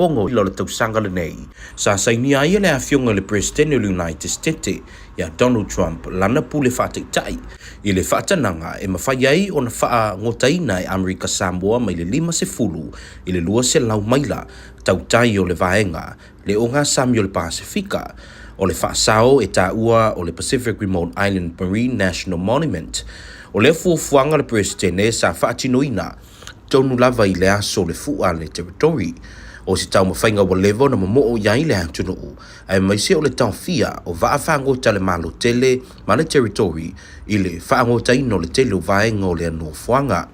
pongo ilo le tausanga le nei. Sa sainia ia le afionga le President of the United States ya Donald Trump lana pule whaateitai i le whaatananga e mawhai ai o na wha ngotaina e Amerika Samoa mai le 5 i le 2 lau maila tautai o le vaenga le o ngā Sami o le Pasifika o le whaasao e tā ua o le Pacific Remote Island Marine National Monument o le fuafuanga le President e sa whaatinoina tonu lava i le aso le fua le territory o si tau mawhainga wa levo na mamoo iai le hantunuu ai maise o le tau fia o vaa whaangota le malo tele ma le territory i le whaangota ino le tele o vaenga o le anua fuanga.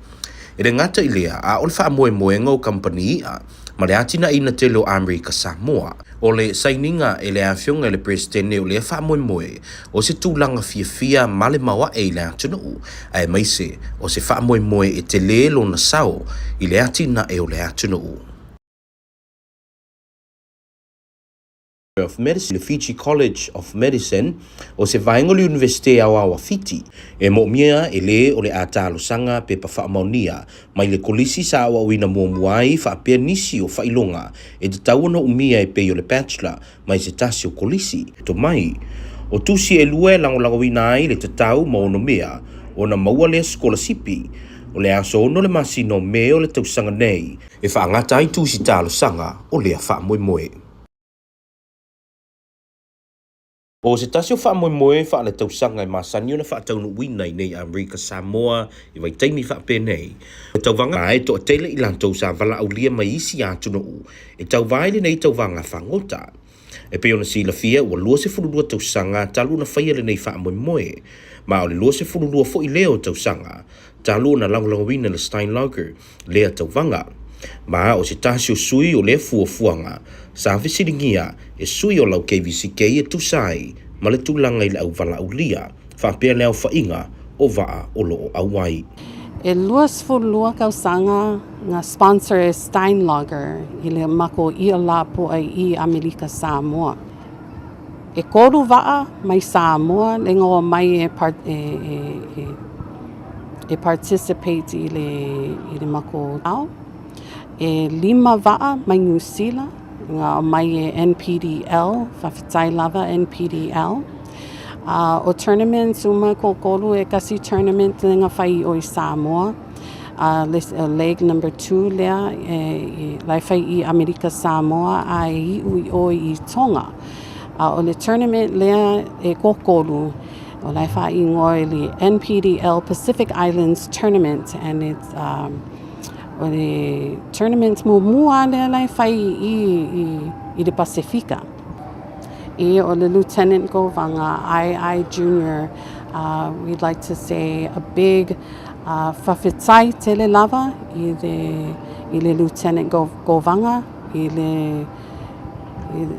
E le ngata i lea a o le wha moe moenga o company ia ma le atina ina tele o Amerika Samoa o le saininga e le awhionga e le President o le wha moe moe o se tūlanga fia ma le mawa e le atunuu ai maise o se wha moe moe e te lelo na sao i le atina e o le atunuu. Of Medicine, le Fiji College of Medicine o se vaenga le Universite au awa Fiti e mo mia e le o le atalo sanga pe pa whaamaunia mai le kolisi sa awa wina muamuai whaapea nisi o whailonga e te tauana umia e pe o le bachelor mai se tasi o kolisi to mai o tusi e lue lango wina ai le tatau ma ono mea o na maua le skolasipi o le aso ono le masino me o le tausanga nei e whaangata ai tusi talo sanga o le a whaamoe moe. O se tasi o wha moe moe wha le tausanga i masani o na wha taunu wina i nei Amerika Samoa i vai taimi wha pe nei. E tauvanga e to a tele i lantou sa wala au lia mai isi atu no e tauvai le nei tauvanga whangota. E pe ona si la fia ua lua se furulua tausanga talu na whaia le nei wha moe moe. Ma o le lua se furulua fo i leo tausanga talu na langulango wina le Steinlager lea tauvanga. Ma o se tasi o sui o le fuafuanga sa visiringia e sui o lau KVZK e tusai ma le tūlanga i le au wala au lia whapea leo whainga o waa o loo au wai. E luas fu lua kausanga nga sponsor e Steinlager i le mako i ala po ai i Amerika Samoa. E koru waa mai Samoa le ngoa mai e participate i le mako au. E 5 waa mai New Zealand nga mai e NPDL, whawhitai lava NPDL. O tournaments uma ko kolu e kasi tournament nga whai o i Samoa. Leg number 2 lea lai whai i Amerika Samoa a i ui o i Tonga. O le tournament lea e kokolu o lai whai i ngoi le NPDL Pacific Islands Tournament and it's o le tournament mua le lai whai i le Pasifika. E o le lieutenant go vanga I Junior, we'd like to say a big whawhitai te le lava i le lieutenant go vanga i le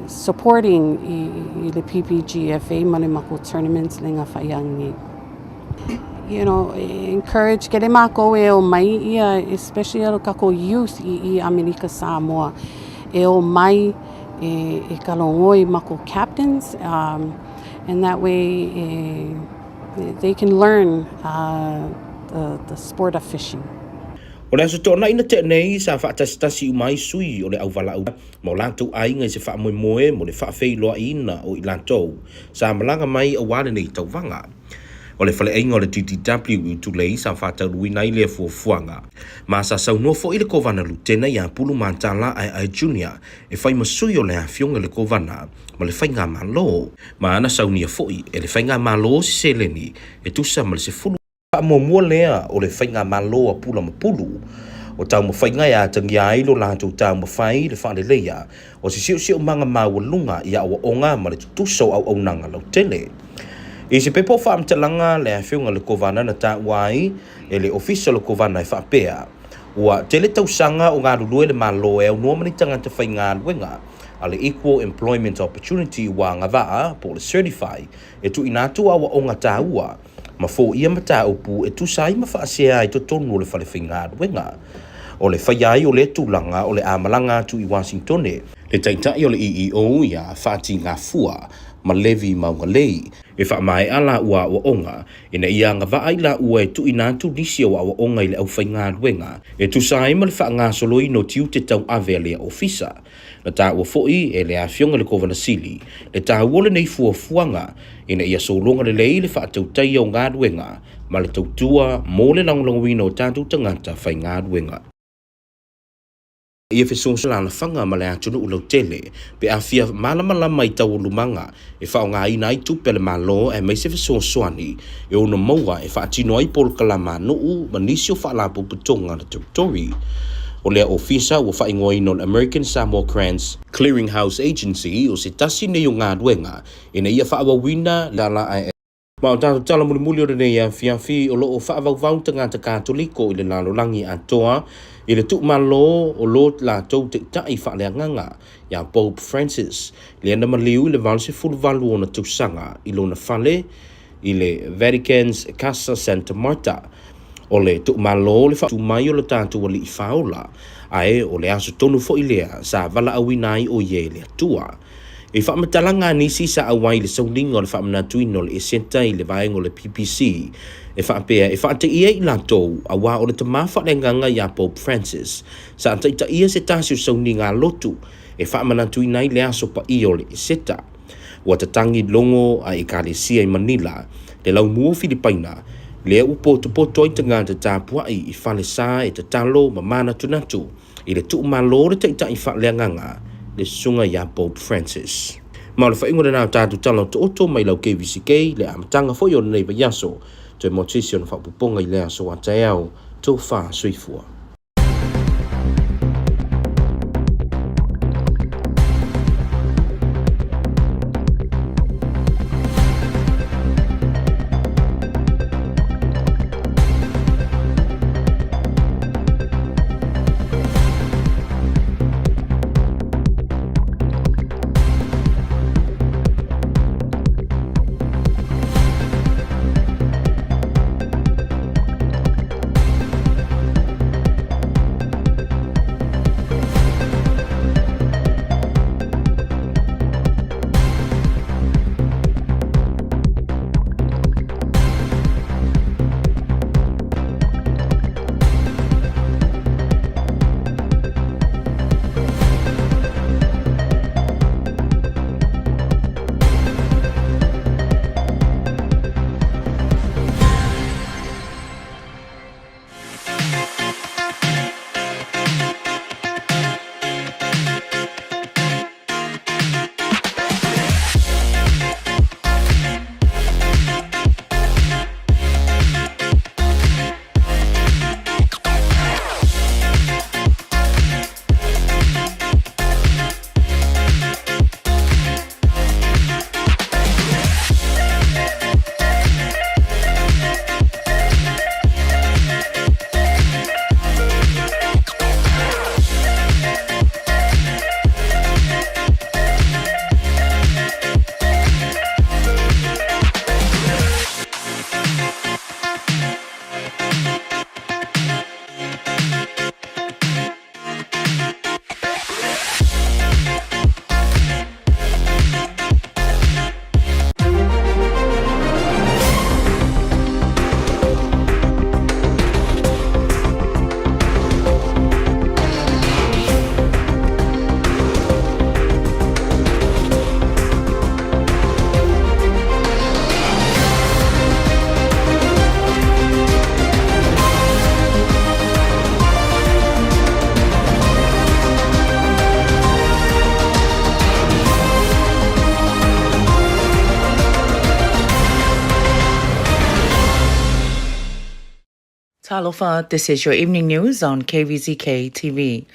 supporting i le PPGFA ma le mako tournaments le ngā whaiangi. You know, encourage ke le mako e o mai ia, especially alo kako youth i Amerika Samoa, e o mai e kalongoi mako captains, and that way they can learn the sport of fishing. O le aso tōna ina te nei sa whaatasitasi umai sui o le au wala au ma o lantou ainga i se wha moe moe mo le wha loa ina o i lantou sa malanga mai a wale nei tauvanga. O le whale ainga o le TTW tu lei sa whatau ruina i le fuafuanga. Ma sa saunua fo i le kovana lutena i a pulu mantala ai junior e whai masui o le awhionga le kovana ma le whainga malo. Ma ana saunia fo i e le whainga malo si seleni e tusa ma le se fulu. Pa mo mua lea o le whainga malo a pula ma pulu. O tau mo whainga ia tangi ailo lantou tau mo whai le whale leia o si siu manga mawalunga i a onga ma le tutuso au nanga lau tele. I se pepo whaamtalanga le awhionga le kovana na tā wai e le official le kovana i whaapea. Ua tele tausanga o ngā rulue le malo e au noa mani tangata whai ngā luenga a le Equal Employment Opportunity wa ngā waa po le certify e tu inatu awa o ngā tā ua ma fo ia mata upu e tu sai ma whaasea i to tonu le whale whai ngā luenga. O le whaiai o le tūlanga o le amalanga tu i Washingtone le taitai o le EEO ia whaati ngā fua ma levi maunga lei. e wha mai ala ua ua onga, ina ia nga wa aila ua e tu ina tu nisi o ua onga ile au whai ngā ruenga, e tu sai ma le wha ngā soloi no tiu te tau ave lea ofisa. Na tā ua foi e lea fionga le kovana sili, le tā uole nei fua fuanga, ina ia solonga le lei le wha tau tai au ngā ruenga, ma le tau tua mō le langolangwina o tātou tangata whai ngā ruenga. Ia fesonga la na fanga ma le atunu ulau tele, pe a fia malama i tau lumanga, e whao ngā ina i tupe le malo e mai se fesonga soani, e ona maua e wha atino ai pol kalama nuu ma nisi o wha la puputonga na territory. O lea ofisa ua wha ingoa ino le American Samoa Cran's Clearinghouse Agency o se tasi nei o ngā duenga, ina ia wha awawina la la ai. Ma o tātou tala muli o rene ia fiafi o loo wha awawau tangata katoliko i le lalolangi atoa, i le tuk malo o lot la tau te tai wha lea nganga, ia Pope Francis, le ana maliu i le valse fulvalu o na tausanga, i lo na fale, i le Vatican's Casa Santa Marta, o le tuk malo le wha mai o le tātou ali i whaola, ae o le aso tonu fo i lea, sa vala awinai o ye le atua. E whamatalanga nisi sa awai le sauninga o le whamanatuino le esenta i le vaenga o le PPC. E whapea, e whate ia i latou, awa o le tamafa le nganga ia Pope Francis. Sa taita ia se tasi o sauninga lotu, e whamanatuina i le aso pa i o le eseta. Ua tatangi longo a Ekalesia i Manila, le lau mua Filipaina, lea upo tupoto i tangata tāpuai i whale sā e te talo ma mana tunatu, i le tuu malo le taita i whale nganga, le sunga ia Pope Francis. Ma le whaingo le nao tātu talo to oto mai lau KVZK le amatanga fo i o neiva yaso, to e motisi o na whapuponga i lea so a taiao tō wha suifua. Talofa, this is your evening news on KVZK TV.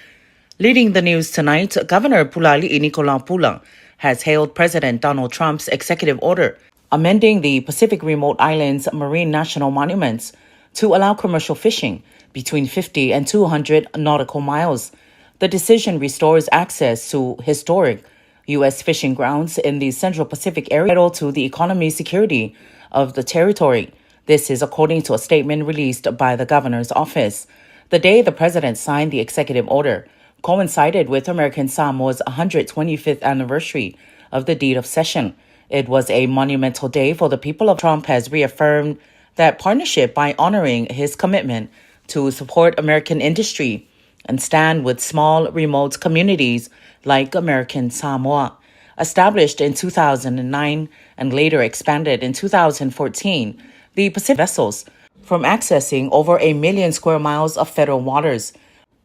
Leading the news tonight, Governor Pulali'i Nicolau Pula has hailed President Donald Trump's executive order amending the Pacific Remote Islands Marine National Monuments to allow commercial fishing between 50 and 200 nautical miles. The decision restores access to historic U.S. fishing grounds in the Central Pacific area vital to the economic security of the territory. This is according to a statement released by the governor's office. The day the president signed the executive order coincided with American Samoa's 125th anniversary of the deed of cession. It was a monumental day for the people of Trump has reaffirmed that partnership by honoring his commitment to support American industry and stand with small, remote communities like American Samoa. Established in 2009 and later expanded in 2014, the Pacific vessels from accessing over 1 million square miles of federal waters.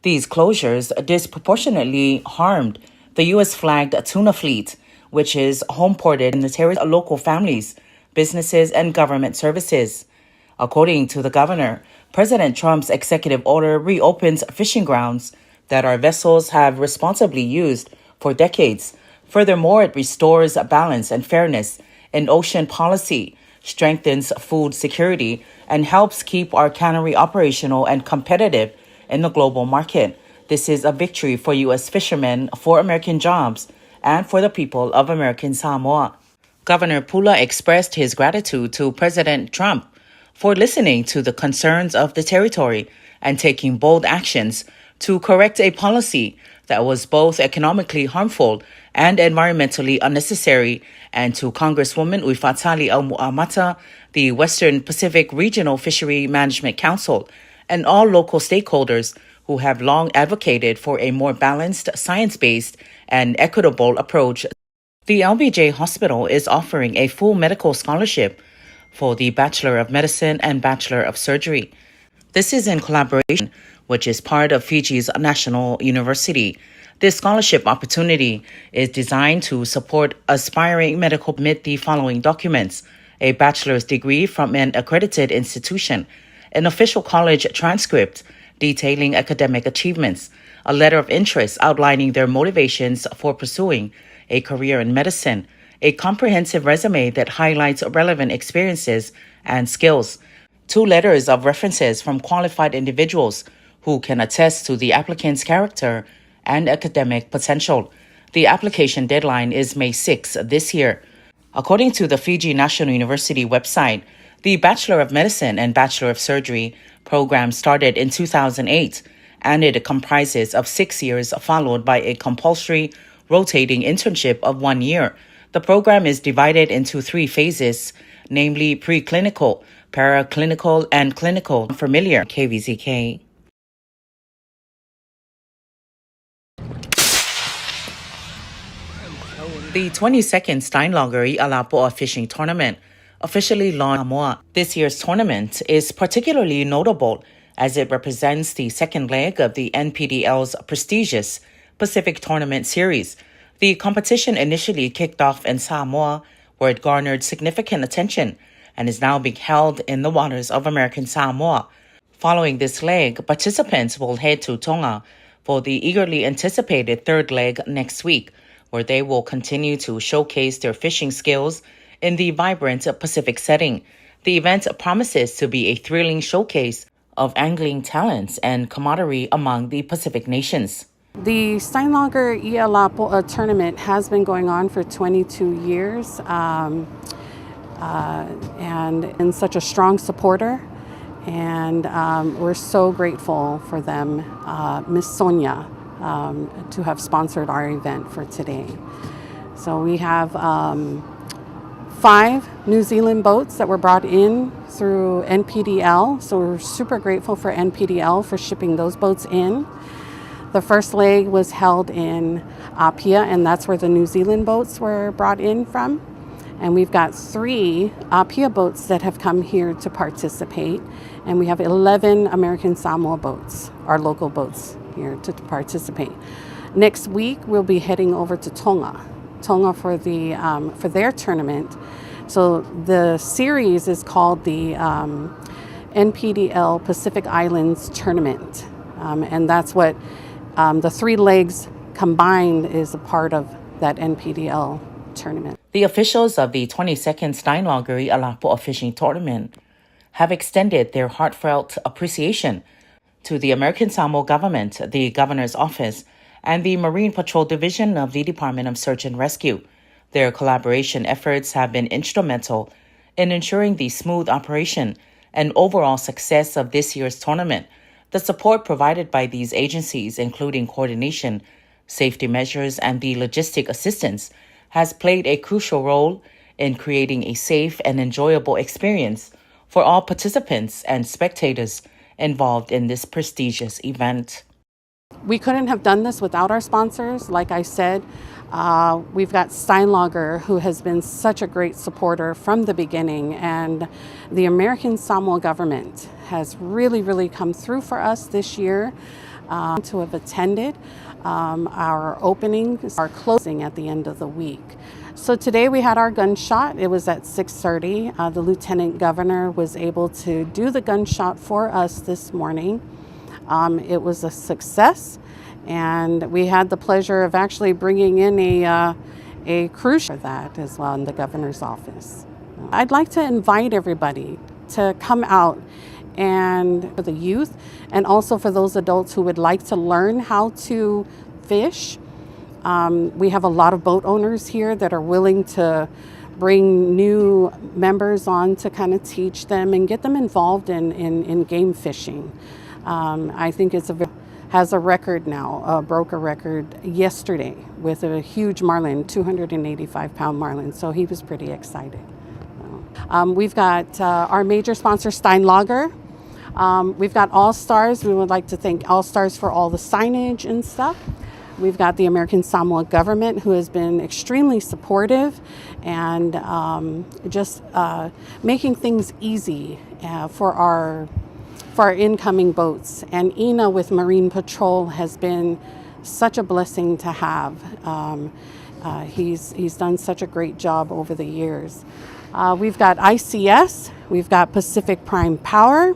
These closures disproportionately harmed the U.S.-flagged tuna fleet, which is home-ported in the territory of local families, businesses, and government services. According to the governor, President Trump's executive order reopens fishing grounds that our vessels have responsibly used for decades. Furthermore, it restores balance and fairness in ocean policy, strengthens food security, and helps keep our cannery operational and competitive in the global market. This is a victory for U.S. fishermen, for American jobs, and for the people of American Samoa. Governor Pula expressed his gratitude to President Trump for listening to the concerns of the territory and taking bold actions to correct a policy that was both economically harmful and environmentally unnecessary, and to Congresswoman Uifatali Au'Mu'amata, the Western Pacific Regional Fishery Management Council, and all local stakeholders who have long advocated for a more balanced, science-based, and equitable approach. The LBJ Hospital is offering a full medical scholarship for the Bachelor of Medicine and Bachelor of Surgery. This is in collaboration, which is part of Fiji's National University. This scholarship opportunity is designed to support aspiring medical. Submit the following documents: a bachelor's degree from an accredited institution, an official college transcript detailing academic achievements, a letter of interest outlining their motivations for pursuing a career in medicine, a comprehensive resume that highlights relevant experiences and skills, 2 letters of references from qualified individuals who can attest to the applicant's character and academic potential. The application deadline is May 6 this year. According to the Fiji National University website, the Bachelor of Medicine and Bachelor of Surgery program started in 2008, and it comprises of 6 years followed by a compulsory rotating internship of 1 year. The program is divided into 3 phases, namely preclinical, paraclinical, and clinical. Familiar. KVZK. The 22nd Steinlager Alapoa Fishing Tournament officially launched Samoa. This year's tournament is particularly notable as it represents the second leg of the NPDL's prestigious Pacific Tournament Series. The competition initially kicked off in Samoa, where it garnered significant attention and is now being held in the waters of American Samoa. Following this leg, participants will head to Tonga for the eagerly anticipated third leg next week, where they will continue to showcase their fishing skills in the vibrant Pacific setting. The event promises to be a thrilling showcase of angling talents and camaraderie among the Pacific nations. The Steinlager Ialapo'a tournament has been going on for 22 years and such a strong supporter. And we're so grateful for them, Miss Sonia, to have sponsored our event for today. So we have 5 New Zealand boats that were brought in through NPDL. So we're super grateful for NPDL for shipping those boats in. The first leg was held in Apia, and that's where the New Zealand boats were brought in from. And we've got 3 Apia boats that have come here to participate. And we have 11 American Samoa boats, our local boats, here to participate. Next week, we'll be heading over to Tonga for their tournament. So the series is called the NPDL Pacific Islands Tournament. And that's what the 3 legs combined is a part of that NPDL tournament. The officials of the 22nd Steinlager Alapoa Fishing Tournament have extended their heartfelt appreciation to the American Samoa government, the governor's office, and the Marine Patrol Division of the Department of Search and Rescue. Their collaboration efforts have been instrumental in ensuring the smooth operation and overall success of this year's tournament. The support provided by these agencies, including coordination, safety measures, and the logistic assistance, has played a crucial role in creating a safe and enjoyable experience for all participants and spectators involved in this prestigious event. We couldn't have done this without our sponsors. Like I said, we've got Steinlager, who has been such a great supporter from the beginning, and the American Samoa government has really come through for us this year to have attended our opening, our closing at the end of the week. So today we had our gunshot. It was at 6:30. The Lieutenant Governor was able to do the gunshot for us this morning. It was a success, and we had the pleasure of actually bringing in a cruise for that as well in the governor's office. I'd like to invite everybody to come out, and for the youth and also for those adults who would like to learn how to fish. We have a lot of boat owners here that are willing to bring new members on to kind of teach them and get them involved in game fishing. I think has a record now, broke a record yesterday with a huge marlin, 285-pound marlin, so he was pretty excited. We've got our major sponsor, Steinlager. We've got All Stars. We would like to thank All Stars for all the signage and stuff. We've got the American Samoa government, who has been extremely supportive and just making things easy for our incoming boats. And Ina with Marine Patrol has been such a blessing to have. He's done such a great job over the years. We've got ICS, we've got Pacific Prime Power,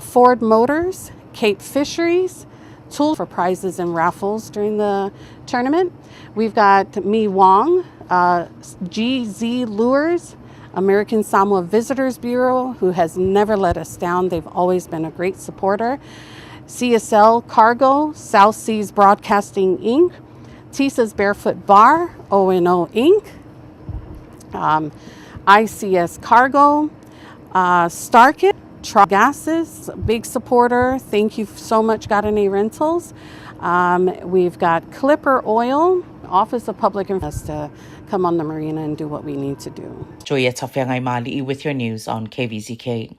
Ford Motors, Cape Fisheries, Tool for prizes and raffles during the tournament. We've got Mi Wong, GZ Lures, American Samoa Visitors Bureau, who has never let us down. They've always been a great supporter. CSL Cargo, South Seas Broadcasting Inc., Tisa's Barefoot Bar, O&O Inc., ICS Cargo, Starkit, Gases, big supporter. Thank you so much, Garane Rentals. We've got Clipper Oil, Office of Public Affairs, to come on the marina and do what we need to do. Joya Tafiangai Mali with your news on KVZK.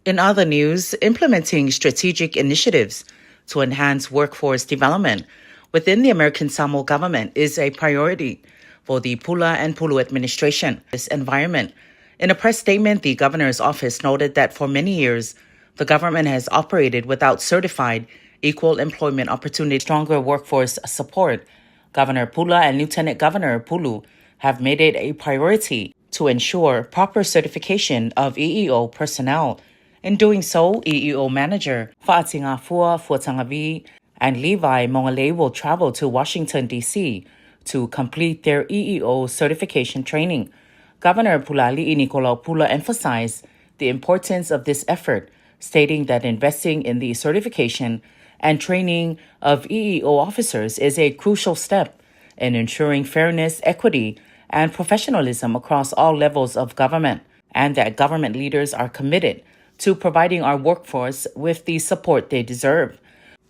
In other news, implementing strategic initiatives to enhance workforce development within the American Samoa government is a priority for the Pula and Pulu administration. This environment. In a press statement, the governor's office noted that for many years, the government has operated without certified equal employment opportunity. Stronger workforce support. Governor Pula and Lieutenant Governor Pulu have made it a priority to ensure proper certification of EEO personnel. In doing so, EEO manager Fa'atingafua Fuatangavi and Levi Mongale will travel to Washington, D.C. to complete their EEO certification training. Governor Pulali'i Nicolau Pula emphasized the importance of this effort, stating that investing in the certification and training of EEO officers is a crucial step in ensuring fairness, equity, and professionalism across all levels of government, and that government leaders are committed to providing our workforce with the support they deserve.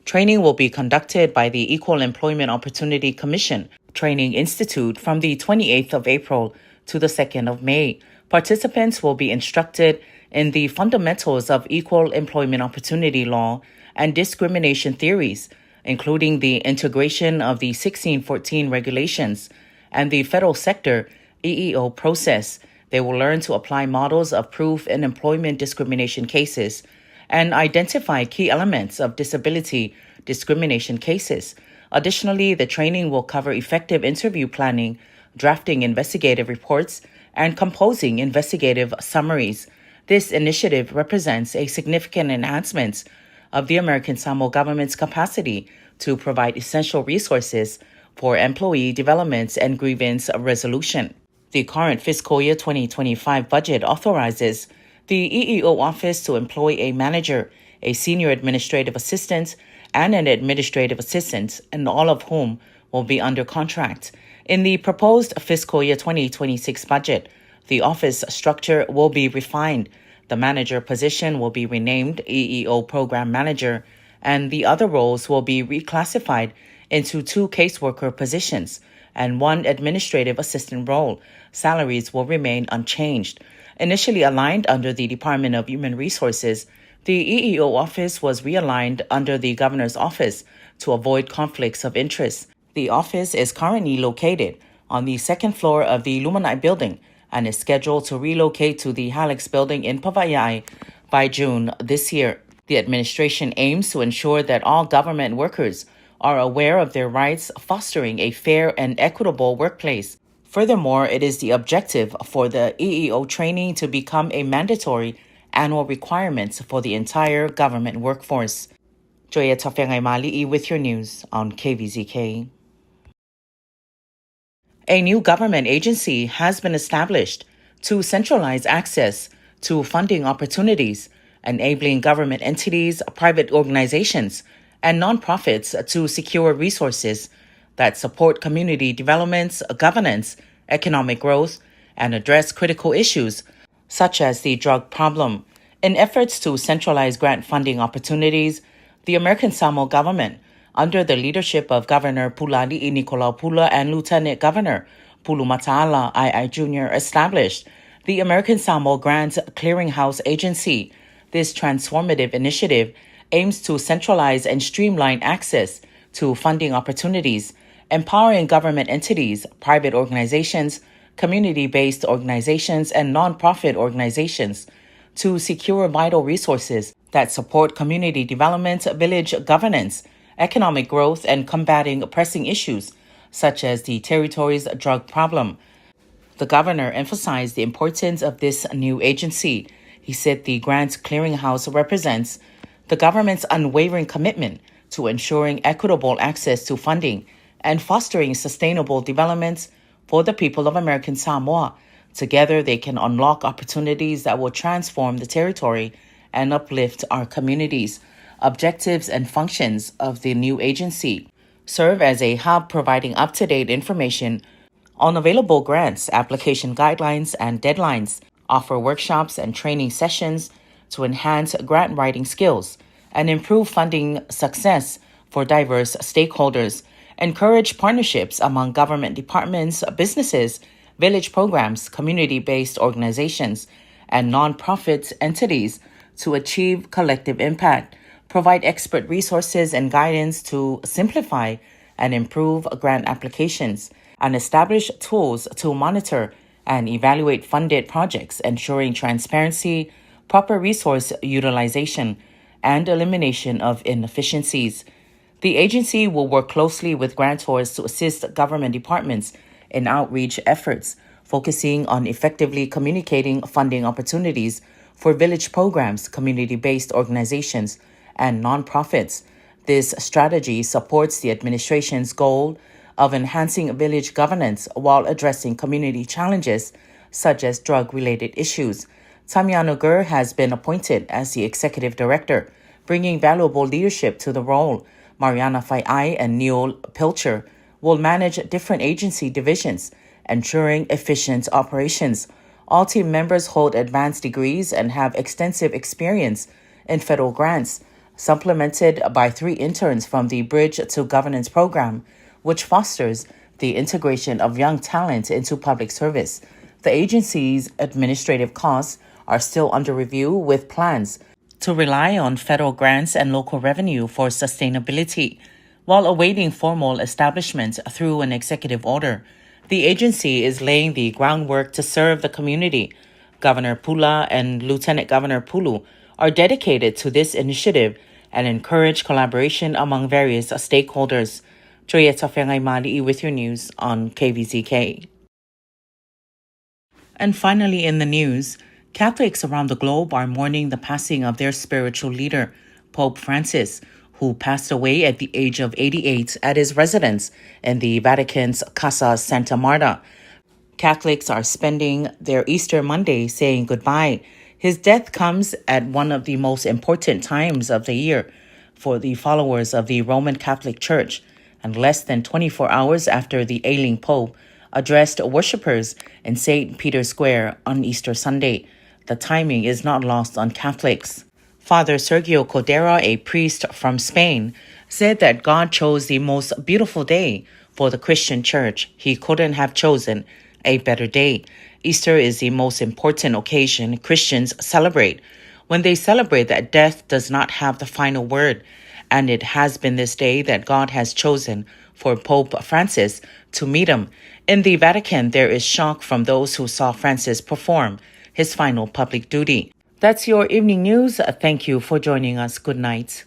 Training will be conducted by the Equal Employment Opportunity Commission Training Institute from the 28th of April to the 2nd of May. Participants will be instructed in the fundamentals of equal employment opportunity law and discrimination theories, including the integration of the 1614 regulations and the federal sector EEO process. They will learn to apply models of proof in employment discrimination cases and identify key elements of disability discrimination cases. Additionally, the training will cover effective interview planning, drafting investigative reports, and composing investigative summaries. This initiative represents a significant enhancement of the American Samoa government's capacity to provide essential resources for employee development and grievance resolution. The current fiscal year 2025 budget authorizes the EEO office to employ a manager, a senior administrative assistant, and an administrative assistant, and all of whom will be under contract. In the proposed fiscal year 2026 budget, the office structure will be refined. The manager position will be renamed EEO Program Manager, and the other roles will be reclassified into 2 caseworker positions and one administrative assistant role. Salaries will remain unchanged. Initially aligned under the Department of Human Resources, the EEO office was realigned under the governor's office to avoid conflicts of interest. The office is currently located on the second floor of the Luminite building and is scheduled to relocate to the Hallex building in Pavayai by June this year. The administration aims to ensure that all government workers are aware of their rights, fostering a fair and equitable workplace. Furthermore, it is the objective for the EEO training to become a mandatory annual requirement for the entire government workforce. Joya Tafengay Mali'i with your news on KVZK. A new government agency has been established to centralize access to funding opportunities, enabling government entities, private organizations, and nonprofits to secure resources that support community development, governance, economic growth, and address critical issues such as the drug problem. In efforts to centralize grant funding opportunities, the American Samoa government, under the leadership of Governor Pulali'i Nikolaupula and Lieutenant Governor Pulu Mataala II Jr., established the American Samoa Grants Clearinghouse Agency. This transformative initiative aims to centralize and streamline access to funding opportunities, empowering government entities, private organizations, community-based organizations, and nonprofit organizations to secure vital resources that support community development, village governance, economic growth, and combating pressing issues such as the territory's drug problem. The governor emphasized the importance of this new agency. He said the Grants Clearinghouse represents the government's unwavering commitment to ensuring equitable access to funding and fostering sustainable development for the people of American Samoa. Together, they can unlock opportunities that will transform the territory and uplift our communities. Objectives and functions of the new agency serve as a hub providing up-to-date information on available grants, application guidelines, and deadlines, offer workshops and training sessions to enhance grant writing skills and improve funding success for diverse stakeholders, encourage partnerships among government departments, businesses, village programs, community-based organizations, and nonprofit entities to achieve collective impact, provide expert resources and guidance to simplify and improve grant applications, and establish tools to monitor and evaluate funded projects, ensuring transparency, proper resource utilization, and elimination of inefficiencies. The agency will work closely with grantors to assist government departments in outreach efforts, focusing on effectively communicating funding opportunities for village programs, community-based organizations, and nonprofits. This strategy supports the administration's goal of enhancing village governance while addressing community challenges such as drug-related issues. Tamiano Gur has been appointed as the executive director, bringing valuable leadership to the role. Mariana Fai'ai and Neil Pilcher will manage different agency divisions, ensuring efficient operations. All team members hold advanced degrees and have extensive experience in federal grants, supplemented by 3 interns from the Bridge to Governance program, which fosters the integration of young talent into public service. The agency's administrative costs are still under review, with plans to rely on federal grants and local revenue for sustainability. While awaiting formal establishment through an executive order, the agency is laying the groundwork to serve the community. Governor Pula and Lieutenant Governor Pulu are dedicated to this initiative and encourage collaboration among various stakeholders. Joyeta Fengay Mali'i with your news on KVZK. And finally in the news, Catholics around the globe are mourning the passing of their spiritual leader, Pope Francis, who passed away at the age of 88 at his residence in the Vatican's Casa Santa Marta. Catholics are spending their Easter Monday saying goodbye. His death comes at one of the most important times of the year for the followers of the Roman Catholic Church, and less than 24 hours after the ailing Pope addressed worshippers in St. Peter's Square on Easter Sunday. The timing is not lost on Catholics. Father Sergio Codera, a priest from Spain, said that God chose the most beautiful day For the Christian church, he couldn't have chosen a better day. Easter is the most important occasion Christians celebrate, when they celebrate that death does not have the final word. And it has been this day that God has chosen for Pope Francis to meet him. In the Vatican, there is shock from those who saw Francis perform his final public duty. That's your evening news. Thank you for joining us. Good night.